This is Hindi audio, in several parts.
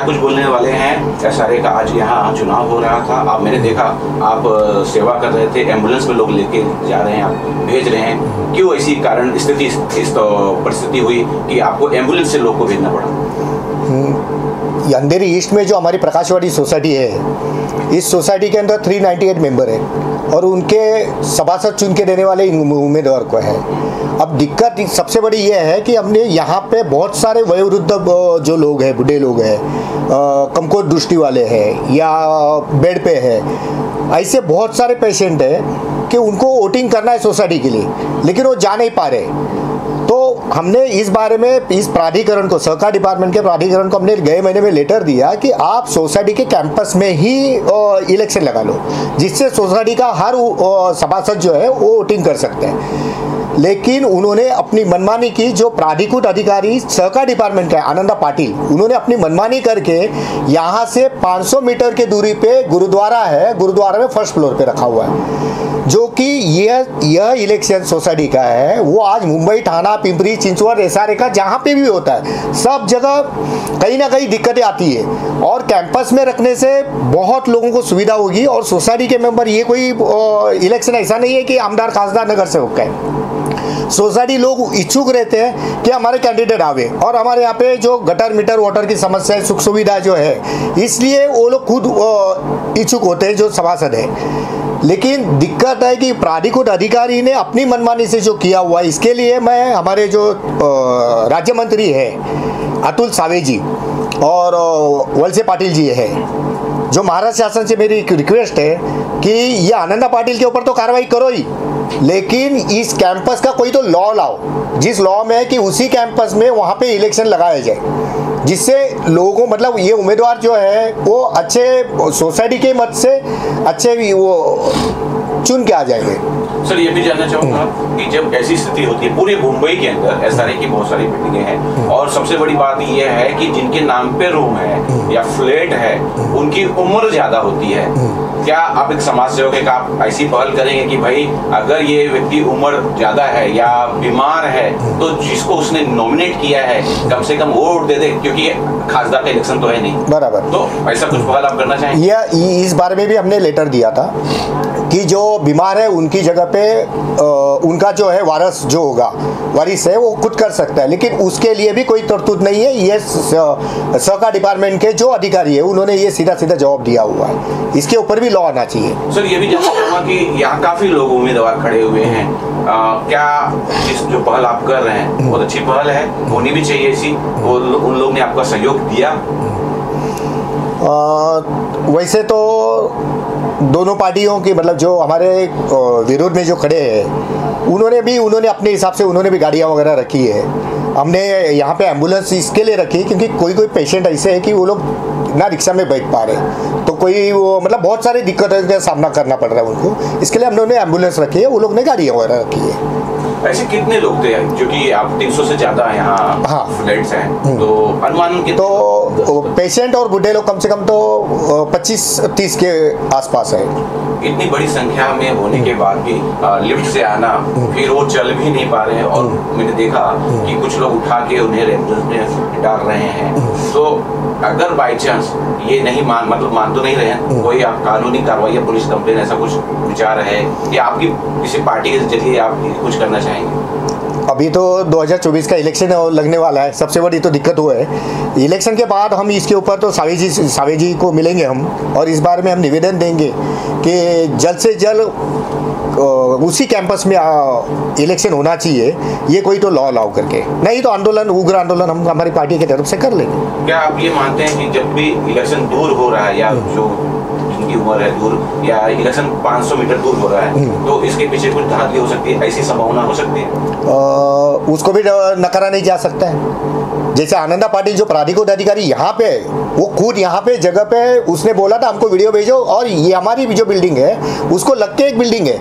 कुछ बोलने वाले हैं? एसआरए का आज यहाँ चुनाव हो रहा था, अब मैंने देखा आप सेवा कर रहे थे, एम्बुलेंस में लोग लेके जा रहे हैं, आप भेज रहे हैं, क्यों ऐसी कारण स्थिति इस परिस्थिति हुई कि आपको एम्बुलेंस से लोग को भेजना पड़ा? अंधेरी ईस्ट में जो हमारी प्रकाशवाड़ी सोसाइटी है, इस सोसाइटी के अंदर 398 मेंबर है और उनके सभासद चुन के देने वाले उम्मीदवार को है। अब दिक्कत सबसे बड़ी ये है कि हमने यहाँ पे बहुत सारे वयोवृद्ध जो लोग हैं, बूढ़े लोग हैं, कमकोट दृष्टि वाले हैं या बेड पे है, ऐसे बहुत सारे पेशेंट हैं कि उनको वोटिंग करना है सोसाइटी के लिए, लेकिन वो जा नहीं पा रहे। तो हमने इस बारे में इस प्राधिकरण को, सहकार डिपार्टमेंट के प्राधिकरण को हमने गए महीने में लेटर दिया कि आप सोसाइटी के कैंपस में ही इलेक्शन लगा लो, जिससे सोसाइटी का हर सभासद जो है वो वोटिंग कर सकते हैं। लेकिन उन्होंने अपनी मनमानी की। जो प्राधिकृत अधिकारी सहकार डिपार्टमेंट का आनंदा पाटिल, उन्होंने अपनी मनमानी करके यहाँ से 500 मीटर की दूरी पे गुरुद्वारा है, गुरुद्वारा में फर्स्ट फ्लोर पे रखा हुआ है, जो कि यह इलेक्शन सोसाइटी का है। वो आज मुंबई, ठाणा, पिंपरी चिंचवड, एसआरए का जहाँ पे भी होता है, सब जगह कहीं ना कहीं दिक्कतें आती है और कैंपस में रखने से बहुत लोगों को सुविधा होगी। और सोसाइटी के मेंबर, ये कोई इलेक्शन ऐसा नहीं है कि आमदार खासदार नगर सेवक है। सोसाइटी लोग इच्छुक रहते हैं कि हमारे कैंडिडेट आवे और हमारे यहाँ पे जो गटर मीटर वाटर की समस्या, सुख सुविधा जो है, इसलिए वो लोग खुद इच्छुक होते हैं जो सभासद है। लेकिन दिक्कत है कि प्राधिकृत अधिकारी ने अपनी मनमानी से जो किया हुआ है, इसके लिए मैं हमारे जो राज्य मंत्री है अतुल सावे जी और वलसे पाटिल जी है, जो महाराष्ट्र शासन से मेरी रिक्वेस्ट है कि ये आनंदा पाटिल के ऊपर तो कार्रवाई करो ही, लेकिन इस कैंपस का कोई तो लॉ लाओ, जिस लॉ में है कि उसी कैंपस में वहाँ पे इलेक्शन लगाया जाए, जिससे लोगों, मतलब ये उम्मीदवार जो है वो अच्छे सोसाइटी के मत से अच्छे वो चुन के आ जाएंगे। सर, ये भी जानना चाहूंगा कि जब ऐसी स्थिति होती है पूरे मुंबई के अंदर, एसआरए की बहुत सारी बिल्डिंगें हैं और सबसे बड़ी बात ये है कि जिनके नाम पे रूम है या फ्लैट है, उनकी उम्र ज्यादा होती है। क्या आप एक समाज सेवक एक आप ऐसी पहल करेंगे कि भाई अगर ये व्यक्ति उम्र ज्यादा है या बीमार है तो जिसको उसने नॉमिनेट किया है कम से कम वोट दे दे, क्योंकि खासदार का इलेक्शन तो है नहीं बराबर। तो ऐसा कुछ पहल आप करना चाहेंगे? इस बारे में भी हमने लेटर दिया था कि जो बीमार है उनकी जगह पे उनका जो है वारिस जो होगा, वारिस है, वो खुद कर सकता है, लेकिन उसके लिए भी कोई तरतूद नहीं है। ये सहकार डिपार्टमेंट के जो अधिकारी है उन्होंने ये सीधा सीधा जवाब दिया हुआ है, इसके ऊपर भी लॉ आना चाहिए। सर, ये भी जानना चाहूँगा कि यहाँ काफी लोग उम्मीदवार खड़े हुए हैं, क्या इस जो पहल आप कर रहे हैं बहुत अच्छी पहल है, होनी भी चाहिए ऐसी, उन लोग ने आपका सहयोग दिया? वैसे तो दोनों पार्टियों की, मतलब जो हमारे विरोध में जो खड़े हैं उन्होंने अपने हिसाब से उन्होंने भी गाड़ियाँ वगैरह रखी है। हमने यहाँ पे एम्बुलेंस इसके लिए रखी क्योंकि कोई पेशेंट ऐसे है कि वो लोग ना रिक्शा में बैठ पा रहे, तो कोई वो मतलब बहुत सारी दिक्कतों का सामना करना पड़ रहा है उनको, इसके लिए हमने एम्बुलेंस रखी है, वो लोग ने गाड़ियाँ वगैरह रखी है। ऐसे कितने लोग थे, क्योंकि आप 300 से ज्यादा यहाँ फ्लैट्स हैं, तो अनुमान के तो पेशेंट और बूढ़े लोग कम से कम तो 25-30 के आसपास है। इतनी बड़ी संख्या में होने के बाद भी लिफ्ट से आना, फिर वो चल भी नहीं पा रहे हैं और मैंने देखा कि कुछ लोग उठा के उन्हें एम्बुलेंस में डाल रहे हैं। तो अगर बाई चांस ये नहीं मान तो नहीं रहे हैं, कोई आप कानूनी कार्रवाई या पुलिस कंप्लेन ऐसा कुछ विचार है या आपकी किसी पार्टी के जरिए आप कुछ करना चाहेंगे? अभी तो 2024 का इलेक्शन लगने वाला है, सबसे बड़ी तो दिक्कत वो है। इलेक्शन के बाद हम इसके ऊपर तो सावे जी को मिलेंगे हम, और इस बारे में हम निवेदन देंगे कि जल्द से जल्द उसी कैंपस में इलेक्शन होना चाहिए, ये कोई तो लॉ लाओ करके, नहीं तो आंदोलन, उग्र आंदोलन हम हमारी पार्टी की तरफ से कर लेंगे। क्या आप ये मानते हैं कि जब भी इलेक्शन दूर हो रहा है या जो जिनकी उम्र है दूर या इलेक्शन 500 मीटर दूर हो रहा है, तो इसके पीछे कुछ धांधली हो सकती है, ऐसी संभावना हो सकती है? उसको भी नकारा नहीं जा सकता है। जैसे आनंदा पाटिल जो प्राधिकृत अधिकारी यहाँ पे, वो खुद यहाँ पे जगह पे उसने बोला था हमको वीडियो भेजो, और ये हमारी जो बिल्डिंग है उसको लग के एक बिल्डिंग है,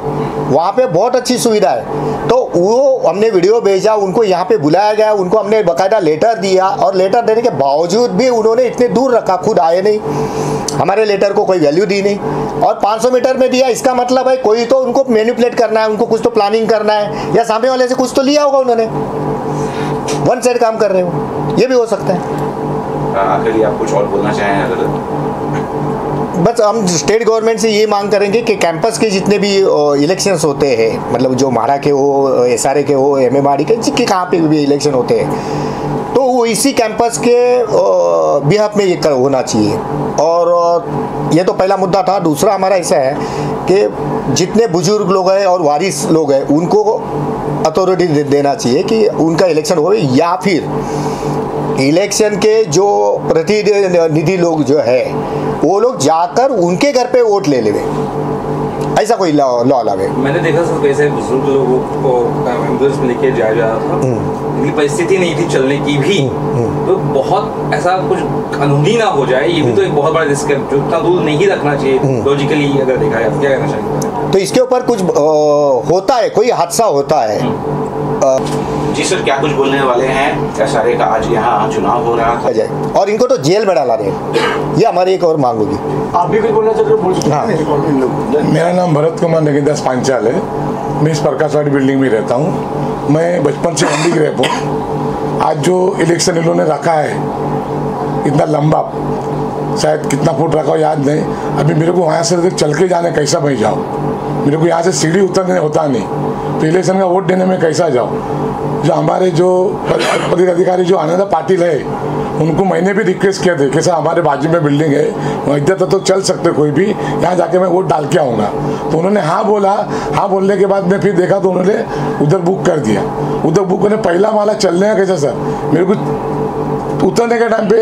वहाँ पे बहुत अच्छी सुविधा है, तो वो हमने वीडियो भेजा, उनको यहाँ पे बुलाया गया, उनको हमने बाकायदा लेटर दिया, और लेटर देने के बावजूद भी उन्होंने इतने दूर रखा, खुद आए नहीं, हमारे लेटर को कोई वैल्यू दी नहीं, और 500 मीटर में दिया। इसका मतलब है कोई तो उनको मैनिपुलेट करना है, उनको कुछ तो प्लानिंग करना है, या सामने वाले से कुछ तो लिया होगा उन्होंने, वन साइड काम कर रहे हो, ये भी हो सकता है। आखिरी आप कुछ और बोलना चाहें अगर? बस हम स्टेट गवर्नमेंट से ये मांग करेंगे कि कैंपस के जितने भी इलेक्शंस होते हैं, मतलब जो म्हाडा के हो, एसआरए के हो, एमएमआरडी के, जिसके कहाँ पे भी इलेक्शन होते हैं, तो वो इसी कैंपस के बिहाफ में ये होना चाहिए। और ये तो पहला मुद्दा था। दूसरा हमारा ऐसा है कि जितने बुजुर्ग लोग हैं और वारिस लोग हैं उनको अथॉरिटी देना चाहिए कि उनका इलेक्शन हो, या फिर इलेक्शन के जो प्रतिनिधि लोग जो है वो लोग जाकर उनके घर पे वोट ले लेवे, ऐसा कोई लॉ लावे। मैंने देखा सर कैसे बुजुर्ग लोगों को एम्बुलेंस में लेके जाया जा रहा था, इनकी परिस्थिति नहीं थी चलने की भी, तो बहुत ऐसा कुछ कानूनी ना हो जाए, ये भी तो एक बहुत बड़ा रिस्क है जो इतना दूर नहीं रखना चाहिए लॉजिकली अगर देखा है। क्या कहना चाहिए? तो इसके ऊपर कुछ होता है, कोई हादसा होता है। जी सर, क्या कुछ बोलने वाले हैं? एसआरए का आज यहाँ चुनाव हो रहा था और इनको तो जेल में डाला रहे, ये हमारी एक और मांग होगी। आप भी कुछ बोलना चाहते हो? बोल सकते हैं। मेरा नाम भरत कुमार नगीनदास पांचाल है। मैं इस प्रकाशवाड़ी बिल्डिंग में रहता हूँ। मैं बचपन से मंडी ग्रेप हूँ। आज जो इलेक्शन इन्होंने रखा है इतना लंबा, शायद कितना फुट रखा हो याद नहीं, अभी मेरे को वहाँ से चल के जाने कैसा मैं जाऊँ, मेरे को यहाँ से सीढ़ी उतरने होता नहीं, तो इलेक्शन का वोट देने में कैसा जाऊँ। जो हमारे जो पदाधिकारी जो आनंदा पाटिल है उनको मैंने भी रिक्वेस्ट किया था कि सर हमारे बाजू में बिल्डिंग है, इधर तो चल सकते कोई भी, यहाँ जाके मैं वोट डाल के आऊँगा। तो उन्होंने हाँ बोला। हाँ बोलने के बाद मैं फिर देखा तो उन्होंने उधर बुक कर दिया। उधर बुक करने पहला माला चलने का कैसा सर, मेरे को उतरने के टाइम पे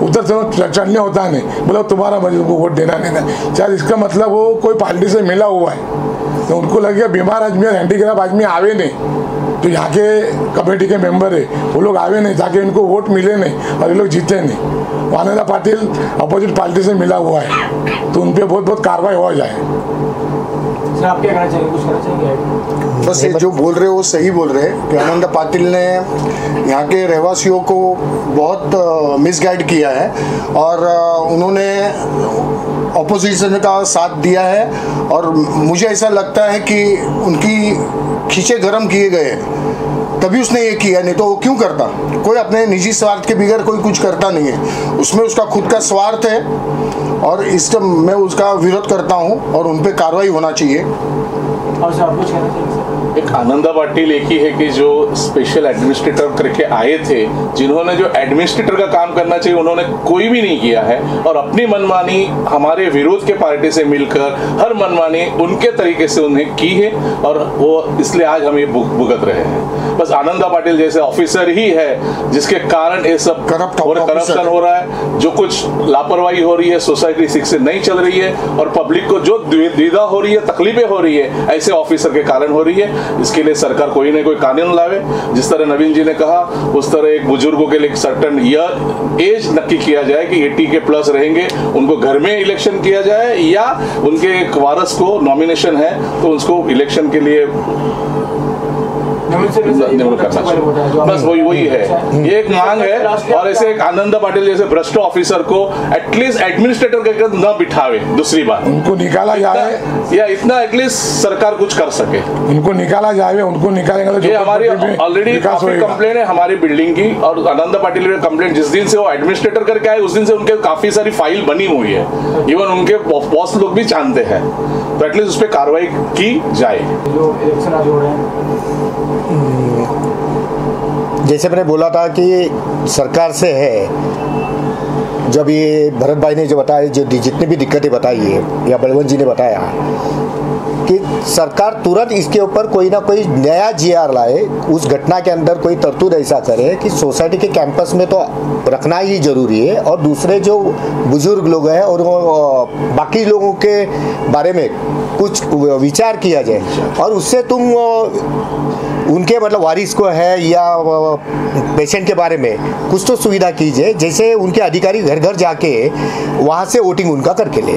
उधर से चढ़ने होता नहीं, बोला तुम्हारा मर्जी, को वोट देना नहीं था। शायद इसका मतलब वो कोई पार्टी से मिला हुआ है, तो उनको लगे बीमार आदमी और हैंडीक्राफ्ट आदमी आवे नहीं, तो यहाँ के कमेटी के मेंबर है वो लोग आवे नहीं ताकि इनको वोट मिले नहीं और ये लोग जीते नहीं। आनंदा पाटिल अपोजिट पार्टी से मिला हुआ है, तो उन पर बहुत बहुत कार्रवाई हो जाए। सर आप क्या कहना चाहेंगे? कुछ कहना चाहेंगे? बस ये जो बोल रहे हो वो सही बोल रहे हैं कि आनंदा पाटिल ने यहाँ के रहवासियों को बहुत मिसगाइड किया है और उन्होंने ऑपोजिशन का साथ दिया है। और मुझे ऐसा लगता है कि उनकी खींचे गरम किए गए तभी उसने ये किया, नहीं तो वो क्यों करता। कोई अपने निजी स्वार्थ के बगैर कोई कुछ करता नहीं है, उसमें उसका खुद का स्वार्थ है और इसका मैं उसका विरोध करता हूँ और उन पर कार्रवाई होना चाहिए। और सर आप कुछ कहना चाहेंगे? एक आनंदा पाटिल एक ही है कि जो स्पेशल एडमिनिस्ट्रेटर करके आए थे, जिन्होंने जो एडमिनिस्ट्रेटर का काम करना चाहिए उन्होंने कोई भी नहीं किया है और अपनी मनमानी हमारे विरोध के पार्टी से मिलकर हर मनमानी उनके तरीके से उन्हें की है और वो इसलिए आज हम ये भुगत रहे हैं। बस आनंदा पाटिल जैसे ऑफिसर ही है जिसके कारण ये सब करप्शन हो रहा है, जो कुछ लापरवाही हो रही है, सोसाइटी ठीक से नहीं चल रही है और पब्लिक को जो द्विधा हो रही है, तकलीफें हो रही है, ऐसे ऑफिसर के कारण हो रही है। इसके लिए सरकार कोई ना कोई कानून लावे। जिस तरह नवीन जी ने कहा उस तरह एक बुजुर्गों के लिए एक सर्टन एज नक्की किया जाए कि 80 के प्लस रहेंगे, उनको घर में इलेक्शन किया जाए या उनके एक वारस को नॉमिनेशन है तो उसको इलेक्शन के लिए बस वही है। ये एक मांग है और ऐसे एक आनंदा पाटिल जैसे भ्रष्ट ऑफिसर को एटलीस्ट एडमिनिस्ट्रेटर के न बिठावे। दूसरी बात उनको निकाला जाए या इतना एटलीस्ट सरकार कुछ कर सके, उनको निकाला जाए। उनको निकालेंगे तो ये हमारी ऑलरेडी काफी कंप्लेंट है हमारी बिल्डिंग की और आनंदा पाटिल की कंप्लेंट जिस दिन से वो एडमिनिस्ट्रेटर करके आए उस दिन से उनके काफी सारी फाइल बनी हुई है, इवन उनके बॉस लोग भी जानते हैं, तो एटलीस्ट उस पर कार्रवाई की जाए। जो इलेक्शन आज हो रहे हैं, जैसे मैंने बोला था कि सरकार से है, जब ये भरत भाई ने जो बताया, जो जितनी भी दिक्कतें बताई है या बलवंत जी ने बताया कि सरकार तुरंत इसके ऊपर कोई ना कोई नया जीआर लाए, उस घटना के अंदर कोई तरतूद ऐसा करे कि सोसाइटी के कैंपस में तो रखना ही जरूरी है और दूसरे जो बुजुर्ग लोग हैं और बाकी लोगों के बारे में कुछ विचार किया जाए और उससे तुम उनके मतलब वारिस को है या पेशेंट के बारे में कुछ तो सुविधा कीजिए, जैसे उनके अधिकारी घर घर जाके वहाँ से वोटिंग उनका करके ले।